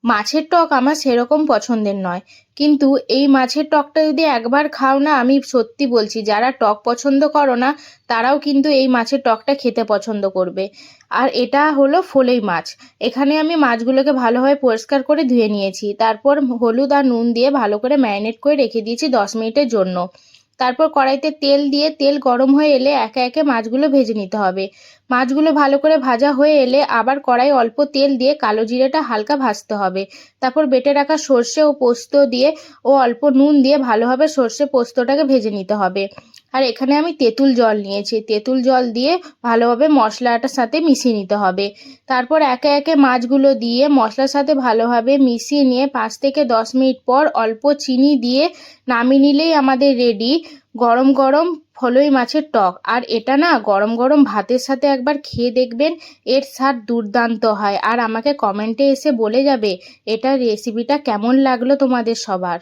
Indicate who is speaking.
Speaker 1: মাছের টক আমার সেরকম পছন্দের নয়, কিন্তু এই মাছের টকটা যদি একবার খাও না, আমি সত্যি বলছি, যারা টক পছন্দ করো না তারাও কিন্তু এই মাছের টকটা খেতে পছন্দ করবে। আর এটা হলো ফলই মাছ। এখানে আমি মাছগুলোকে ভালোভাবে পরিষ্কার করে ধুয়ে নিয়েছি, তারপর হলুদ আর নুন দিয়ে ভালো করে ম্যারিনেট করে রেখে দিয়েছি 10 মিনিটের জন্য। তারপর কড়াইতে তেল দিয়ে তেল গরম হয়ে এলে একে একে মাছগুলো ভেজে নিতে হবে। মাছগুলো ভালো করে ভাজা হয়ে এলে আবার কড়াই অল্প তেল দিয়ে কালো জিরেটা হালকা ভাজতে হবে। তারপর বেটে রাখা সর্ষে ও পোস্ত দিয়ে ও অল্প নুন দিয়ে ভালোভাবে সর্ষে পোস্তটাকে ভেজে নিতে হবে। আর এখানে আমি তেঁতুল জল নিয়েছি, তেঁতুল জল দিয়ে ভালোভাবে মশলাটার সাথে মিশিয়ে নিতে হবে। তারপর একে একে মাছগুলো দিয়ে মশলার সাথে ভালোভাবে মিশিয়ে নিয়ে 5 থেকে 10 মিনিট পর অল্প চিনি দিয়ে নামিয়ে নিলেই আমাদের রেডি গরম গরম ফলই মাছের টক। আর এটা না গরম গরম ভাতের সাথে একবার খেয়ে দেখবেন, এর স্বাদ দুর্দান্ত হয়। আর আমাকে কমেন্টে এসে বলে যাবে এটার রেসিপিটা কেমন লাগলো তোমাদের সবার।